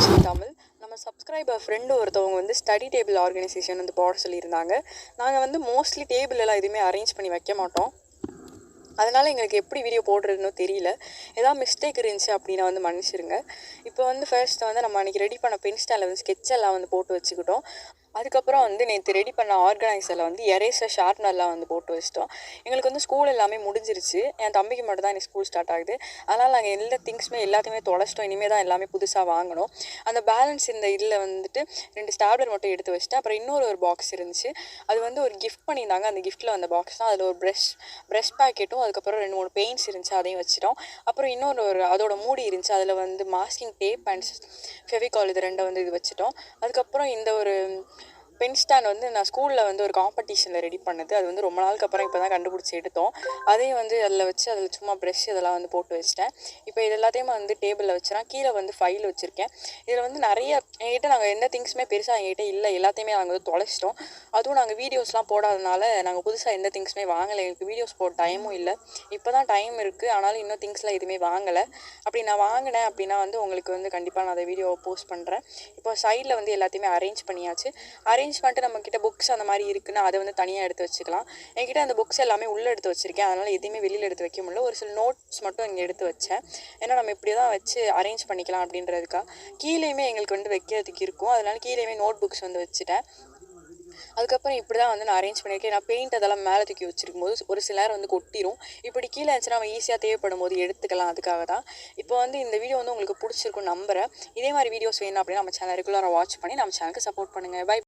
Organisation Tamil. நம்ம subscriber friend ஒருத்தவங்க வந்து ஸ்டடி டேபிள் ஆர்கனைசேஷன் வந்து போட சொல்லியிருந்தாங்க. நாங்கள் வந்து மோஸ்ட்லி டேபிள் எல்லாம் எதுவுமே அரேஞ்ச் பண்ணி வைக்க மாட்டோம். அதனால் எங்களுக்கு எப்படி வீடியோ போடுறதுன்னு தெரியல. ஏதாவது மிஸ்டேக் இருந்துச்சு அப்படின்னா வந்து மன்னிச்சிருங்க. இப்போ வந்து ஃபர்ஸ்ட் வந்து நம்ம அன்றைக்கி ரெடி பண்ண பென் ஸ்டாண்டில் வந்து ஸ்கெட்ச் எல்லாம் வந்து போட்டு வச்சுக்கிட்டோம். அதுக்கப்புறம் வந்து நேற்று ரெடி பண்ண ஆர்கனைசரில் வந்து எரேசர் ஷார்ப்னர்லாம் வந்து போட்டு வச்சிட்டோம். எங்களுக்கு வந்து ஸ்கூல் எல்லாமே முடிஞ்சிருச்சு. என் தம்பிக்கு மட்டும் தான் இன்னைக்கு ஸ்கூல் ஸ்டார்ட் ஆகுது. அதனால் நாங்கள் எல்லா திங்ஸுமே எல்லாத்தையுமே தொலைச்சிட்டோம். இனிமேல் தான் எல்லாமே புதுசாக வாங்கணும். அந்த பேலன்ஸ் இந்த இதில் வந்துட்டு 2 ஸ்டாப்லர் மட்டும் எடுத்து வச்சுட்டேன். அப்புறம் இன்னொரு பாக்ஸ் இருந்துச்சு. அது வந்து ஒரு கிஃப்ட் பண்ணியிருந்தாங்க. அந்த கிஃப்ட்டில் வந்த பாக்ஸ் தான். அதில் ஒரு ப்ரஷ் பேக்கெட்டும் அதுக்கப்புறம் 2, 3 பெயிண்ட்ஸ் இருந்துச்சு. அதையும் வச்சுட்டோம். அப்புறம் இன்னொரு அதோட மூடி இருந்துச்சு. அதில் வந்து மாஸ்கிங் டேப் அண்ட் ஃபெவிகால் இது 2 வந்து இது வச்சுட்டோம். அதுக்கப்புறம் இந்த ஒரு பென் ஸ்டாண்ட் வந்து நான் ஸ்கூலில் வந்து ஒரு காம்படிஷனில் ரெடி பண்ணது. அது வந்து ரொம்ப நாளுக்கு அப்புறம் இப்போ தான் கண்டுபிடிச்சி எடுத்தோம். அதையும் வந்து அதில் சும்மா ப்ரெஷ் இதெல்லாம் வந்து போட்டு வச்சிட்டேன். இப்போ இது எல்லாத்தையுமே வந்து டேபிளில் வச்சுறேன். கீழே வந்து ஃபைல் வச்சுருக்கேன். இதில் வந்து நிறைய எங்ககிட்ட நாங்கள் எந்த திங்ஸுமே பெருசாக எங்ககிட்ட இல்லை. எல்லாத்தையுமே நாங்கள் வந்து தொலைச்சிட்டோம். அதுவும் நாங்கள் வீடியோஸ்லாம் போடாதனால நாங்கள் புதுசாக எந்த திங்ஸுமே வாங்கலை. எங்களுக்கு வீடியோஸ் போட டைமும் இல்லை. இப்போ தான் டைம் இருக்குது. ஆனாலும் இன்னும் திங்ஸ்லாம் எதுவுமே வாங்கலை. அப்படி நான் வாங்கினேன் அப்படின்னா வந்து உங்களுக்கு வந்து கண்டிப்பாக நான் அதை வீடியோவை போஸ்ட் பண்ணுறேன். இப்போ சைடில் வந்து எல்லாத்தையுமே அரேஞ்ச் பண்ணியாச்சு. அரேஞ்ச் பண்ணிட்டு நம்மக்கிட்ட புக்ஸ் அந்த மாதிரி இருக்குன்னா அதை வந்து தனியாக எடுத்து வச்சுக்கலாம். என்கிட்ட அந்த புக்ஸ் எல்லாமே உள்ளே எடுத்து வச்சுருக்கேன். அதனால் எதையுமே வெளியில் எடுத்து வைக்க முடியல. ஒரு சில நோட்ஸ் மட்டும் இங்கே எடுத்து வச்சேன். ஏன்னா நம்ம இப்படி தான் வச்சு அரேஞ்ச் பண்ணிக்கலாம் அப்படின்றதுக்காக. கீழேயுமே எங்களுக்கு வந்து வைக்கிறதுக்கு இருக்கும். அதனால கீழேயுமே நோட் புக்ஸ் வந்து வச்சுட்டேன். அதுக்கப்புறம் இப்படி தான் வந்து நான் அரேஞ்ச் பண்ணியிருக்கேன். நான் பெயிண்ட் அதெல்லாம் மேலே தூக்கி வச்சிருக்கும் போது ஒரு சில நேரம் வந்து கொட்டிடும். இப்படி கீழே இருந்துச்சுன்னா நம்ம ஈஸியாக தேவைப்படும் போது எடுத்துக்கலாம். அதுக்காக தான். இப்போ வந்து இந்த வீடியோ வந்து உங்களுக்கு பிடிச்சிருக்குன்னு நம்புகிறேன். இதே மாதிரி வீடியோஸ் வேணும் அப்படின்னா நம்ம சேனல் ரெகுலராக வாட்ச் பண்ணி நம்ம சேனலுக்கு சப்போர்ட் பண்ணுங்கள். பை.